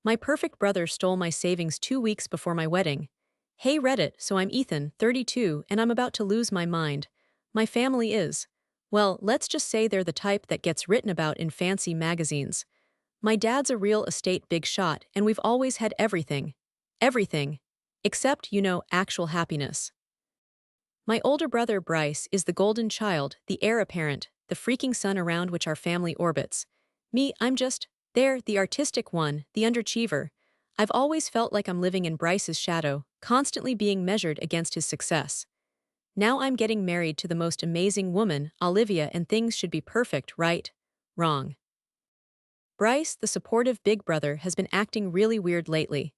My perfect brother stole my savings 2 weeks before my wedding. Hey Reddit, so I'm Ethan, 32, and I'm about to lose my mind. My family is. Well, let's just say they're the type that gets written about in fancy magazines. My dad's a real estate big shot, and we've always had everything. Everything. Except, actual happiness. My older brother Bryce is the golden child, the heir apparent, the freaking sun around which our family orbits. Me, I'm just, there, the artistic one, the underachiever. I've always felt like I'm living in Bryce's shadow, constantly being measured against his success. Now I'm getting married to the most amazing woman, Olivia, and things should be perfect, right? Wrong. Bryce, the supportive big brother, has been acting really weird lately.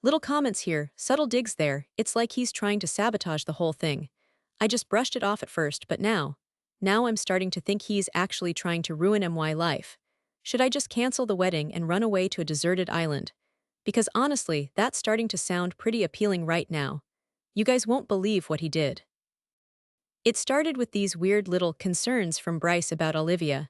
Little comments here, subtle digs there, it's like he's trying to sabotage the whole thing. I just brushed it off at first, but now I'm starting to think he's actually trying to ruin my life. Should I just cancel the wedding and run away to a deserted island? Because honestly, that's starting to sound pretty appealing right now. You guys won't believe what he did. It started with these weird little concerns from Bryce about Olivia.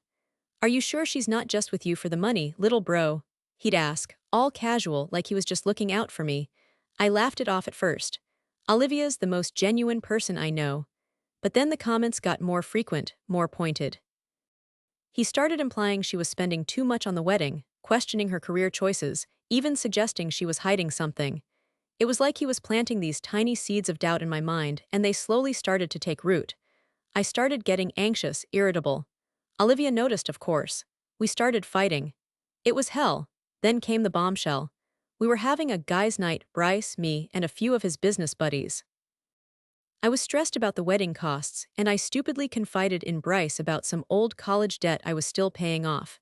Are you sure she's not just with you for the money, little bro? He'd ask, all casual, like he was just looking out for me. I laughed it off at first. Olivia's the most genuine person I know. But then the comments got more frequent, more pointed. He started implying she was spending too much on the wedding, questioning her career choices, even suggesting she was hiding something. It was like he was planting these tiny seeds of doubt in my mind, and they slowly started to take root. I started getting anxious, irritable. Olivia noticed, of course. We started fighting. It was hell. Then came the bombshell. We were having a guys' night, Bryce, me, and a few of his business buddies. I was stressed about the wedding costs, and I stupidly confided in Bryce about some old college debt I was still paying off.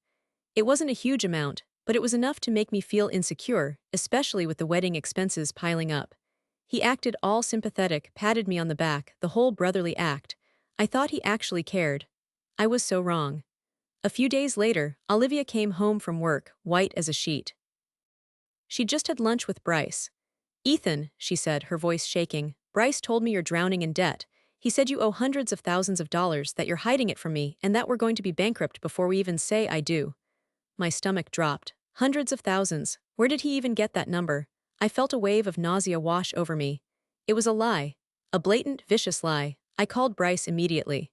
It wasn't a huge amount, but it was enough to make me feel insecure, especially with the wedding expenses piling up. He acted all sympathetic, patted me on the back, the whole brotherly act. I thought he actually cared. I was so wrong. A few days later, Olivia came home from work, white as a sheet. She just had lunch with Bryce. Ethan, she said, her voice shaking, Bryce told me you're drowning in debt. He said you owe hundreds of thousands of dollars, that you're hiding it from me, and that we're going to be bankrupt before we even say I do. My stomach dropped. Hundreds of thousands. Where did he even get that number? I felt a wave of nausea wash over me. It was a lie. A blatant, vicious lie. I called Bryce immediately.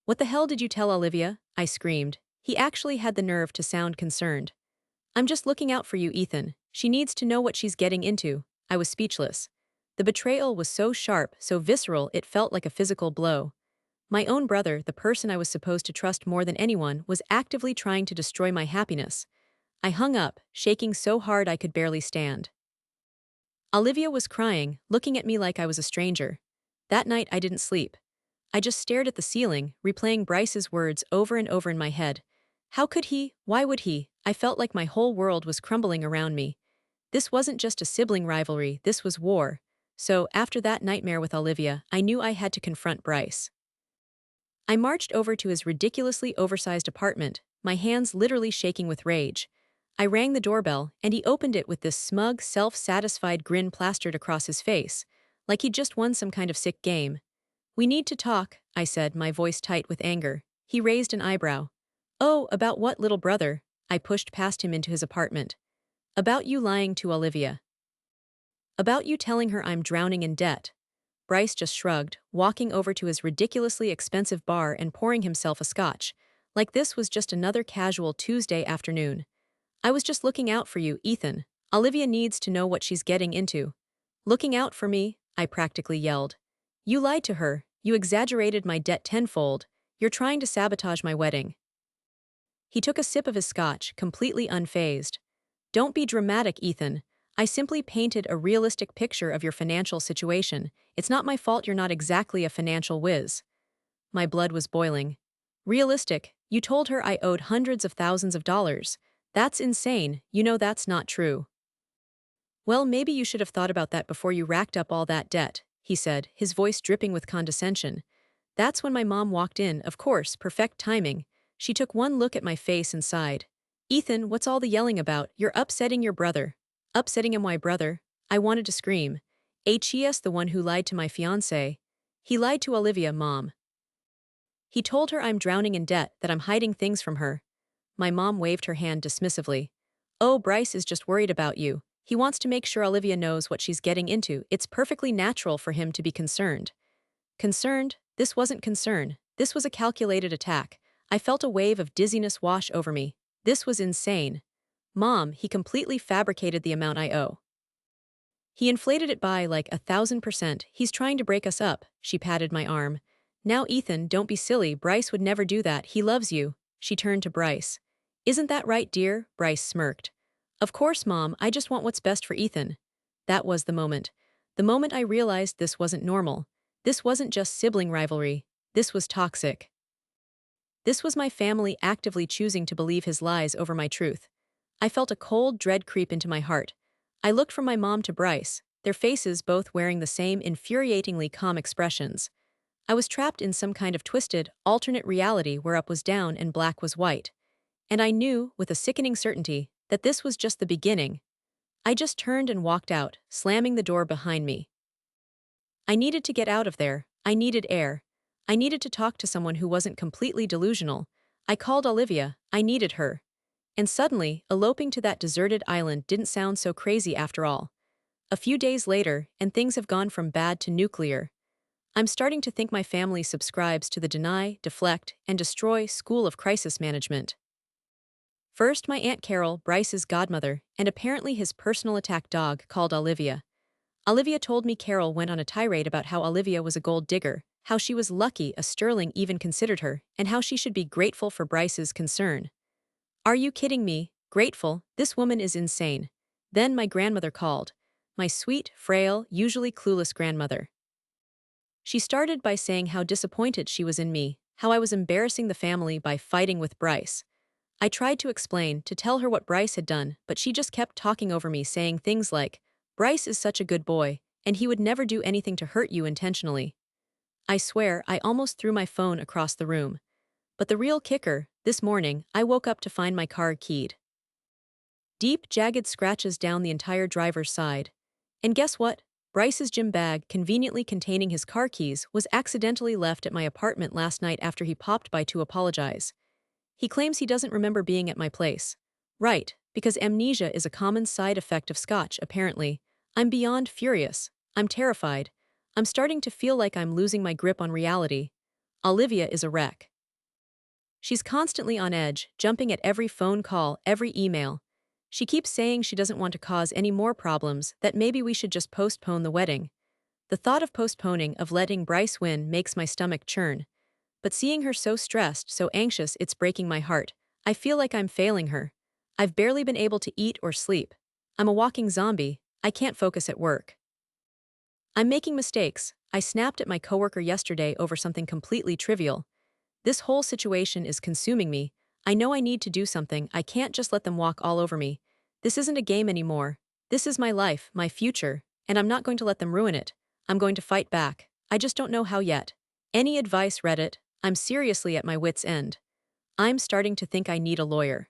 What the hell did you tell Olivia? I screamed. He actually had the nerve to sound concerned. I'm just looking out for you, Ethan. She needs to know what she's getting into. I was speechless. The betrayal was so sharp, so visceral, it felt like a physical blow. My own brother, the person I was supposed to trust more than anyone, was actively trying to destroy my happiness. I hung up, shaking so hard I could barely stand. Olivia was crying, looking at me like I was a stranger. That night I didn't sleep. I just stared at the ceiling, replaying Bryce's words over and over in my head. How could he? Why would he? I felt like my whole world was crumbling around me. This wasn't just a sibling rivalry, this was war. So, after that nightmare with Olivia, I knew I had to confront Bryce. I marched over to his ridiculously oversized apartment, my hands literally shaking with rage. I rang the doorbell, and he opened it with this smug, self-satisfied grin plastered across his face, like he'd just won some kind of sick game. We need to talk, I said, my voice tight with anger. He raised an eyebrow. Oh, about what, little brother? I pushed past him into his apartment. About you lying to Olivia. About you telling her I'm drowning in debt. Bryce just shrugged, walking over to his ridiculously expensive bar and pouring himself a scotch, like this was just another casual Tuesday afternoon. I was just looking out for you, Ethan. Olivia needs to know what she's getting into. Looking out for me? I practically yelled. You lied to her, you exaggerated my debt tenfold, you're trying to sabotage my wedding. He took a sip of his scotch, completely unfazed. Don't be dramatic, Ethan. I simply painted a realistic picture of your financial situation. It's not my fault you're not exactly a financial whiz. My blood was boiling. Realistic? You told her I owed hundreds of thousands of dollars. That's insane, you know that's not true. Well, maybe you should have thought about that before you racked up all that debt, he said, his voice dripping with condescension. That's when my mom walked in, of course, perfect timing. She took one look at my face and sighed. Ethan, what's all the yelling about? You're upsetting your brother. Upsetting him, my brother? I wanted to scream. H.E.S. the one who lied to my fiancée. He lied to Olivia, Mom. He told her I'm drowning in debt, that I'm hiding things from her. My mom waved her hand dismissively. Oh, Bryce is just worried about you. He wants to make sure Olivia knows what she's getting into. It's perfectly natural for him to be concerned. Concerned? This wasn't concern. This was a calculated attack. I felt a wave of dizziness wash over me. This was insane. Mom, he completely fabricated the amount I owe. He inflated it by like 1,000%. He's trying to break us up, she patted my arm. Now, Ethan, don't be silly. Bryce would never do that. He loves you. She turned to Bryce. Isn't that right, dear? Bryce smirked. Of course, Mom. I just want what's best for Ethan. That was the moment. The moment I realized this wasn't normal. This wasn't just sibling rivalry. This was toxic. This was my family actively choosing to believe his lies over my truth. I felt a cold dread creep into my heart. I looked from my mom to Bryce, their faces both wearing the same infuriatingly calm expressions. I was trapped in some kind of twisted, alternate reality where up was down and black was white. And I knew, with a sickening certainty, that this was just the beginning. I just turned and walked out, slamming the door behind me. I needed to get out of there. I needed air. I needed to talk to someone who wasn't completely delusional. I called Olivia. I needed her. And suddenly, eloping to that deserted island didn't sound so crazy after all. A few days later, and things have gone from bad to nuclear. I'm starting to think my family subscribes to the deny, deflect, and destroy school of crisis management. First, my Aunt Carol, Bryce's godmother, and apparently his personal attack dog, called Olivia. Olivia told me Carol went on a tirade about how Olivia was a gold digger, how she was lucky a Sterling even considered her, and how she should be grateful for Bryce's concern. Are you kidding me? Grateful? This woman is insane. Then my grandmother called. My sweet, frail, usually clueless grandmother. She started by saying how disappointed she was in me, how I was embarrassing the family by fighting with Bryce. I tried to explain, to tell her what Bryce had done, but she just kept talking over me, saying things like, Bryce is such a good boy, and he would never do anything to hurt you intentionally. I swear, I almost threw my phone across the room. But the real kicker, this morning, I woke up to find my car keyed. Deep, jagged scratches down the entire driver's side. And guess what? Bryce's gym bag, conveniently containing his car keys, was accidentally left at my apartment last night after he popped by to apologize. He claims he doesn't remember being at my place. Right, because amnesia is a common side effect of Scotch, apparently. I'm beyond furious. I'm terrified. I'm starting to feel like I'm losing my grip on reality. Olivia is a wreck. She's constantly on edge, jumping at every phone call, every email. She keeps saying she doesn't want to cause any more problems, that maybe we should just postpone the wedding. The thought of postponing, of letting Bryce win, makes my stomach churn. But seeing her so stressed, so anxious, it's breaking my heart. I feel like I'm failing her. I've barely been able to eat or sleep. I'm a walking zombie. I can't focus at work. I'm making mistakes. I snapped at my coworker yesterday over something completely trivial. This whole situation is consuming me. I know I need to do something. I can't just let them walk all over me. This isn't a game anymore. This is my life, my future, and I'm not going to let them ruin it. I'm going to fight back. I just don't know how yet. Any advice, Reddit? I'm seriously at my wit's end. I'm starting to think I need a lawyer.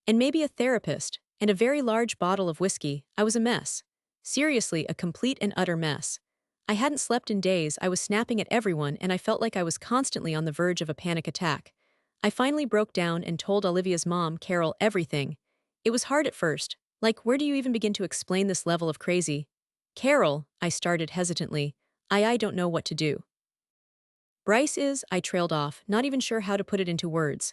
And maybe a therapist, and a very large bottle of whiskey. I was a mess. Seriously, a complete and utter mess. I hadn't slept in days, I was snapping at everyone, and I felt like I was constantly on the verge of a panic attack. I finally broke down and told Olivia's mom, Carol, everything. It was hard at first. Like, where do you even begin to explain this level of crazy? Carol, I started hesitantly. I don't know what to do. Bryce is, I trailed off, not even sure how to put it into words.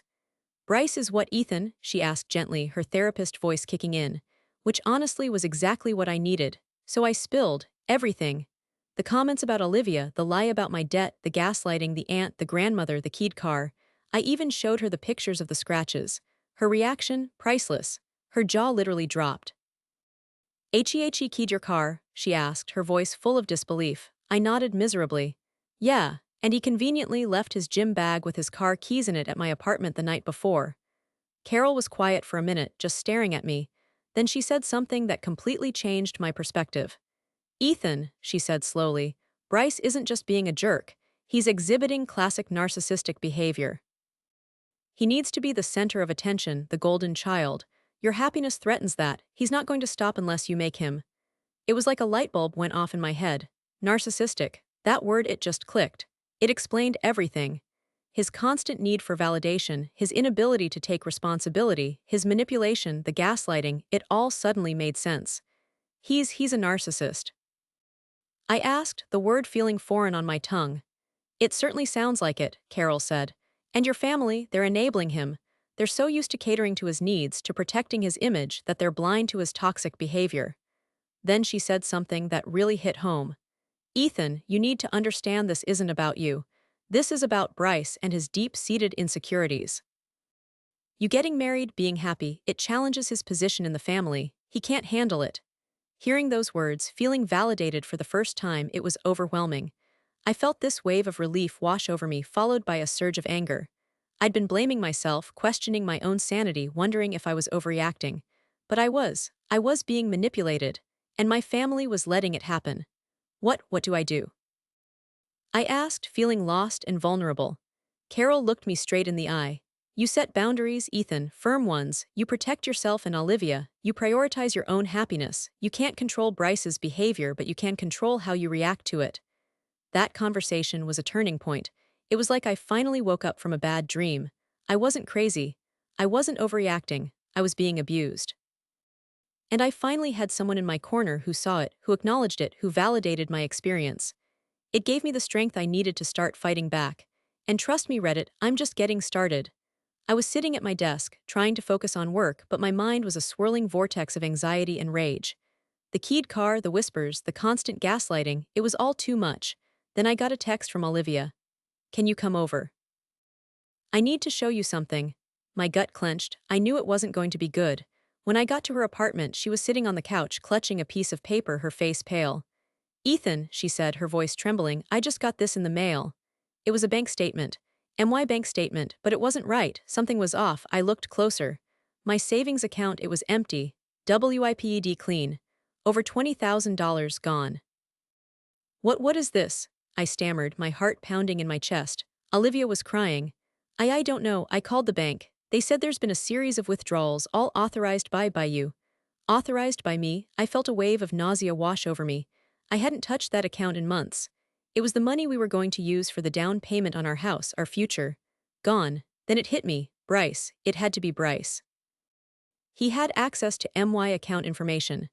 Bryce is what, Ethan? She asked gently, her therapist voice kicking in. Which honestly was exactly what I needed. So I spilled everything. The comments about Olivia, the lie about my debt, the gaslighting, the aunt, the grandmother, the keyed car. I even showed her the pictures of the scratches. Her reaction, priceless. Her jaw literally dropped. He keyed your car? She asked, her voice full of disbelief. I nodded miserably. Yeah, and he conveniently left his gym bag with his car keys in it at my apartment the night before. Carol was quiet for a minute, just staring at me. Then she said something that completely changed my perspective. Ethan, she said slowly, Bryce isn't just being a jerk. He's exhibiting classic narcissistic behavior. He needs to be the center of attention, the golden child. Your happiness threatens that. He's not going to stop unless you make him. It was like a light bulb went off in my head. Narcissistic. That word, it just clicked. It explained everything. his constant need for validation, his inability to take responsibility, his manipulation, the gaslighting, it all suddenly made sense. He's a narcissist. I asked, the word feeling foreign on my tongue. It certainly sounds like it, Carol said. And your family, they're enabling him. They're so used to catering to his needs, to protecting his image, that they're blind to his toxic behavior. Then she said something that really hit home. Ethan, you need to understand this isn't about you. This is about Bryce and his deep-seated insecurities. You getting married, being happy, it challenges his position in the family. He can't handle it. Hearing those words, feeling validated for the first time, it was overwhelming. I felt this wave of relief wash over me, followed by a surge of anger. I'd been blaming myself, questioning my own sanity, wondering if I was overreacting. But I was. I was being manipulated. And my family was letting it happen. What do I do? I asked, feeling lost and vulnerable. Carol looked me straight in the eye. You set boundaries, Ethan, firm ones. You protect yourself and Olivia. You prioritize your own happiness. You can't control Bryce's behavior, but you can control how you react to it. That conversation was a turning point. It was like I finally woke up from a bad dream. I wasn't crazy. I wasn't overreacting. I was being abused. And I finally had someone in my corner who saw it, who acknowledged it, who validated my experience. It gave me the strength I needed to start fighting back. And trust me, Reddit, I'm just getting started. I was sitting at my desk, trying to focus on work, but my mind was a swirling vortex of anxiety and rage. The keyed car, the whispers, the constant gaslighting, it was all too much. Then I got a text from Olivia. Can you come over? I need to show you something. My gut clenched. I knew it wasn't going to be good. When I got to her apartment, she was sitting on the couch, clutching a piece of paper, her face pale. Ethan, she said, her voice trembling, I just got this in the mail. It was a bank statement. Bank statement, but it wasn't right. Something was off. I looked closer. My savings account, it was empty. WIPED clean. Over $20,000 gone. What is this? I stammered, my heart pounding in my chest. Olivia was crying. I don't know. I called the bank. They said there's been a series of withdrawals, all authorized by you. Authorized by me? I felt a wave of nausea wash over me. I hadn't touched that account in months. It was the money we were going to use for the down payment on our house, our future. Gone. Then it hit me. Bryce. It had to be Bryce. He had access to MY account information.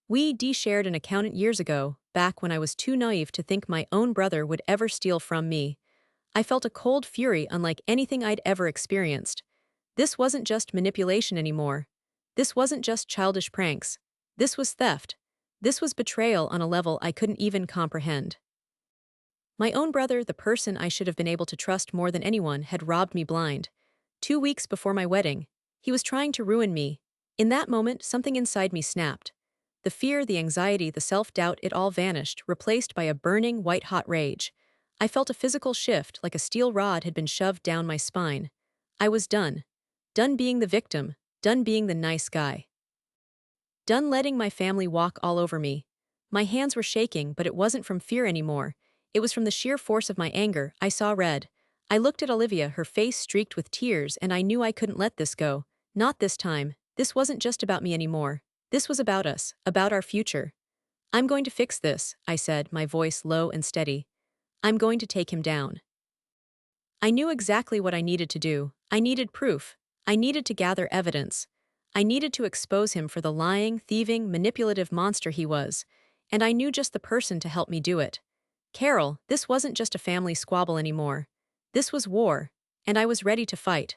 We shared an account years ago, back when I was too naive to think my own brother would ever steal from me. I felt a cold fury unlike anything I'd ever experienced. This wasn't just manipulation anymore. This wasn't just childish pranks. This was theft. This was betrayal on a level I couldn't even comprehend. My own brother, the person I should have been able to trust more than anyone, had robbed me blind. 2 weeks before my wedding, he was trying to ruin me. In that moment, something inside me snapped. The fear, the anxiety, the self-doubt, it all vanished, replaced by a burning, white-hot rage. I felt a physical shift, like a steel rod had been shoved down my spine. I was done. Done being the victim. Done being the nice guy. Done letting my family walk all over me. My hands were shaking, but it wasn't from fear anymore. It was from the sheer force of my anger. I saw red. I looked at Olivia, her face streaked with tears, and I knew I couldn't let this go. Not this time. This wasn't just about me anymore. This was about us, about our future. I'm going to fix this, I said, my voice low and steady. I'm going to take him down. I knew exactly what I needed to do. I needed proof. I needed to gather evidence. I needed to expose him for the lying, thieving, manipulative monster he was. And I knew just the person to help me do it. Carol, this wasn't just a family squabble anymore. This was war. And I was ready to fight.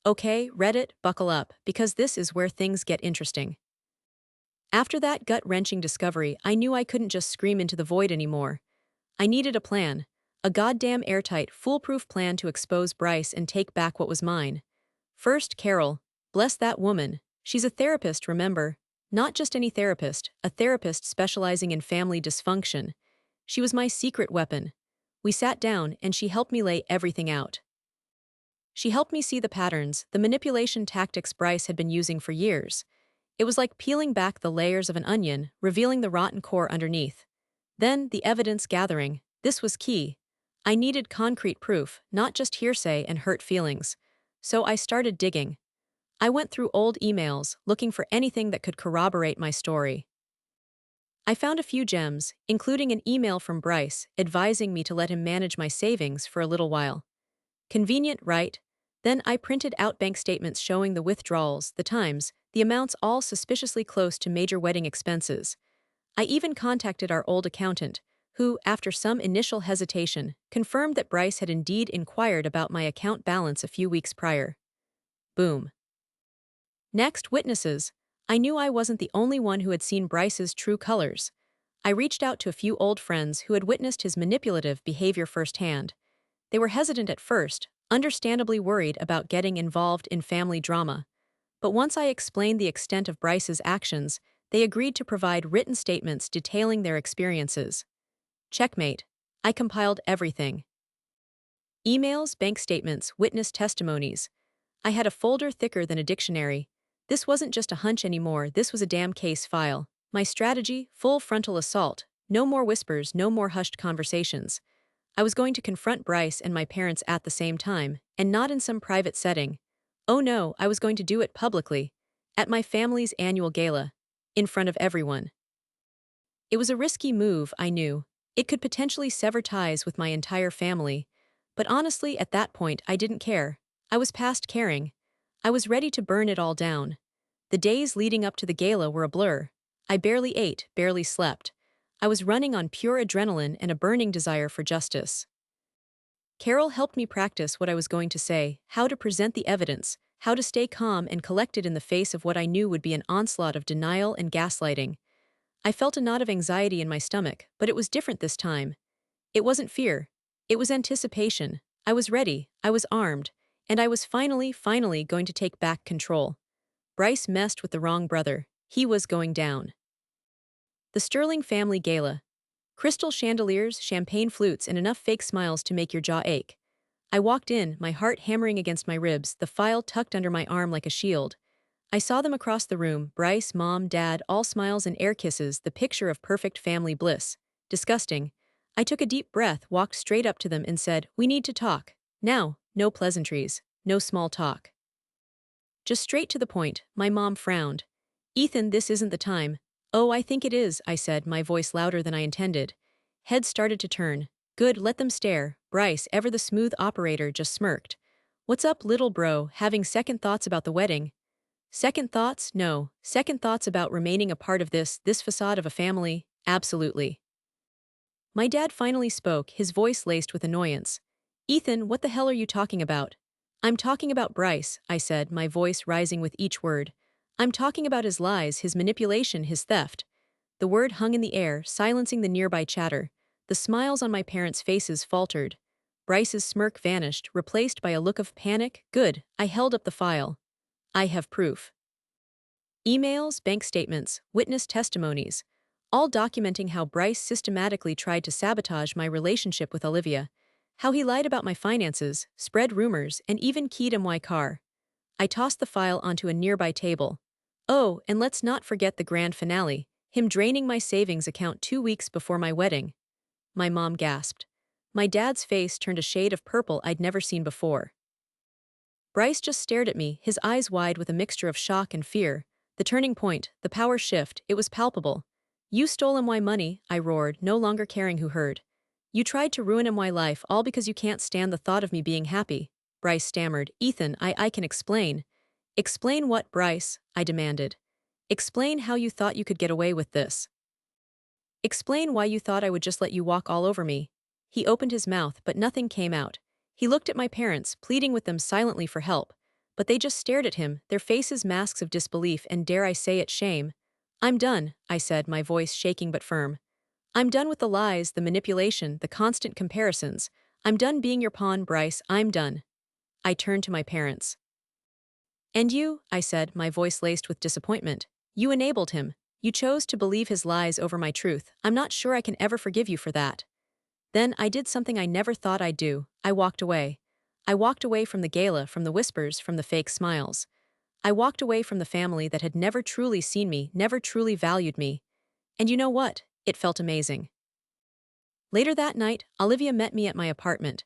Okay, Reddit, buckle up, because this is where things get interesting. After that gut-wrenching discovery, I knew I couldn't just scream into the void anymore. I needed a plan. A goddamn airtight, foolproof plan to expose Bryce and take back what was mine. First, Carol. Bless that woman. She's a therapist, remember? Not just any therapist, a therapist specializing in family dysfunction. She was my secret weapon. We sat down, and she helped me lay everything out. She helped me see the patterns, the manipulation tactics Bryce had been using for years. It was like peeling back the layers of an onion, revealing the rotten core underneath. Then, the evidence gathering. This was key. I needed concrete proof, not just hearsay and hurt feelings. So I started digging. I went through old emails, looking for anything that could corroborate my story. I found a few gems, including an email from Bryce, advising me to let him manage my savings for a little while. Convenient, right? Then I printed out bank statements showing the withdrawals, the times, the amounts all suspiciously close to major wedding expenses. I even contacted our old accountant, who, after some initial hesitation, confirmed that Bryce had indeed inquired about my account balance a few weeks prior. Boom. Next, witnesses. I knew I wasn't the only one who had seen Bryce's true colors. I reached out to a few old friends who had witnessed his manipulative behavior firsthand. They were hesitant at first, understandably worried about getting involved in family drama. But once I explained the extent of Bryce's actions, they agreed to provide written statements detailing their experiences. Checkmate. I compiled everything. Emails, bank statements, witness testimonies. I had a folder thicker than a dictionary. This wasn't just a hunch anymore, this was a damn case file. My strategy, full frontal assault. No more whispers, no more hushed conversations. I was going to confront Bryce and my parents at the same time, and not in some private setting. Oh no, I was going to do it publicly. At my family's annual gala. In front of everyone. It was a risky move, I knew. It could potentially sever ties with my entire family. But honestly, at that point, I didn't care. I was past caring. I was ready to burn it all down. The days leading up to the gala were a blur. I barely ate, barely slept. I was running on pure adrenaline and a burning desire for justice. Carol helped me practice what I was going to say, how to present the evidence, how to stay calm and collected in the face of what I knew would be an onslaught of denial and gaslighting. I felt a knot of anxiety in my stomach, but it was different this time. It wasn't fear. It was anticipation. I was ready, I was armed, and I was finally going to take back control. Bryce messed with the wrong brother. He was going down. The Sterling family gala. Crystal chandeliers, champagne flutes, and enough fake smiles to make your jaw ache. I walked in, my heart hammering against my ribs, the file tucked under my arm like a shield. I saw them across the room, Bryce, Mom, Dad, all smiles and air kisses, the picture of perfect family bliss. Disgusting. I took a deep breath, walked straight up to them and said, "We need to talk. Now, no pleasantries, no small talk. Just straight to the point." My mom frowned. "Ethan, this isn't the time." "Oh, I think it is," I said, my voice louder than I intended. Heads started to turn. "Good, let them stare." Bryce, ever the smooth operator, just smirked. "What's up, little bro, having second thoughts about the wedding?" Second thoughts? No. Second thoughts about remaining a part of this facade of a family? Absolutely. My dad finally spoke, his voice laced with annoyance. "Ethan, what the hell are you talking about?" "I'm talking about Bryce," I said, my voice rising with each word. "I'm talking about his lies, his manipulation, his theft." The word hung in the air, silencing the nearby chatter. The smiles on my parents' faces faltered. Bryce's smirk vanished, replaced by a look of panic. Good, I held up the file. I have proof. Emails, bank statements, witness testimonies, all documenting how Bryce systematically tried to sabotage my relationship with Olivia, how he lied about my finances, spread rumors, and even keyed my car. I tossed the file onto a nearby table. Oh, and let's not forget the grand finale, him draining my savings account 2 weeks before my wedding. My mom gasped. My dad's face turned a shade of purple I'd never seen before. Bryce just stared at me, his eyes wide with a mixture of shock and fear. The turning point, the power shift, it was palpable. "You stole my money," I roared, no longer caring who heard. "You tried to ruin my life, all because you can't stand the thought of me being happy." Bryce stammered. "Ethan, I can explain." "Explain what, Bryce?" I demanded. "Explain how you thought you could get away with this. Explain why you thought I would just let you walk all over me." He opened his mouth, but nothing came out. He looked at my parents, pleading with them silently for help. But they just stared at him, their faces masks of disbelief and, dare I say it, shame. "I'm done," I said, my voice shaking but firm. "I'm done with the lies, the manipulation, the constant comparisons. I'm done being your pawn, Bryce, I'm done." I turned to my parents. "And you," I said, my voice laced with disappointment. "You enabled him. You chose to believe his lies over my truth. I'm not sure I can ever forgive you for that." Then I did something I never thought I'd do. I walked away. I walked away from the gala, from the whispers, from the fake smiles. I walked away from the family that had never truly seen me, never truly valued me. And you know what? It felt amazing. Later that night, Olivia met me at my apartment.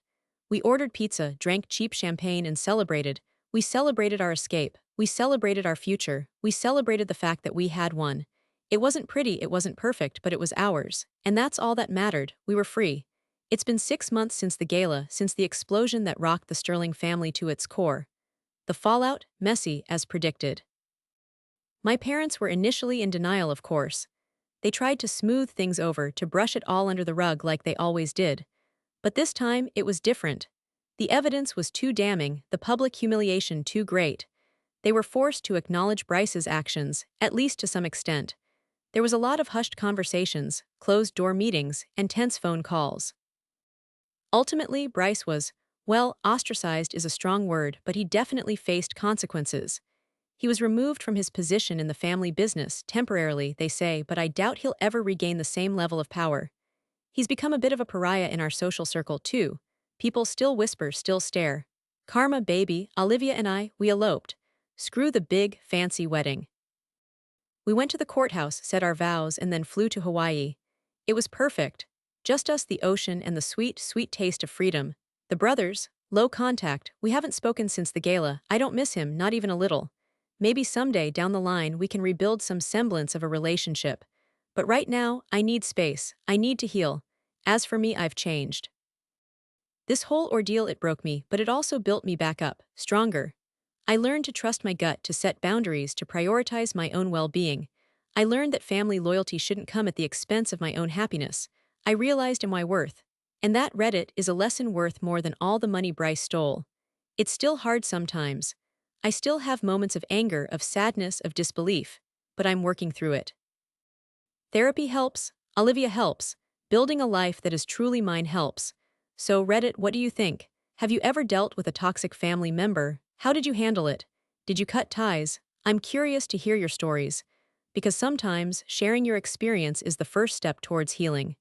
We ordered pizza, drank cheap champagne, and celebrated. We celebrated our escape. We celebrated our future. We celebrated the fact that we had won. It wasn't pretty, it wasn't perfect, but it was ours. And that's all that mattered. We were free. It's been 6 months since the gala, since the explosion that rocked the Sterling family to its core. The fallout, messy, as predicted. My parents were initially in denial, of course. They tried to smooth things over, to brush it all under the rug like they always did. But this time, it was different. The evidence was too damning, the public humiliation too great. They were forced to acknowledge Bryce's actions, at least to some extent. There was a lot of hushed conversations, closed-door meetings, and tense phone calls. Ultimately, Bryce was, well, ostracized is a strong word, but he definitely faced consequences. He was removed from his position in the family business, temporarily, they say, but I doubt he'll ever regain the same level of power. He's become a bit of a pariah in our social circle, too. People still whisper, still stare. Karma, baby, Olivia and I, we eloped. Screw the big, fancy wedding. We went to the courthouse, said our vows, and then flew to Hawaii. It was perfect. Just us, the ocean, and the sweet, sweet taste of freedom. The brothers, low contact, we haven't spoken since the gala. I don't miss him, not even a little. Maybe someday, down the line, we can rebuild some semblance of a relationship. But right now, I need space. I need to heal. As for me, I've changed. This whole ordeal, it broke me, but it also built me back up, stronger. I learned to trust my gut, to set boundaries, to prioritize my own well-being. I learned that family loyalty shouldn't come at the expense of my own happiness. I realized my worth. And that, Reddit, is a lesson worth more than all the money Bryce stole. It's still hard sometimes. I still have moments of anger, of sadness, of disbelief. But I'm working through it. Therapy helps. Olivia helps. Building a life that is truly mine helps. So, Reddit, what do you think? Have you ever dealt with a toxic family member? How did you handle it? Did you cut ties? I'm curious to hear your stories. Because sometimes, sharing your experience is the first step towards healing.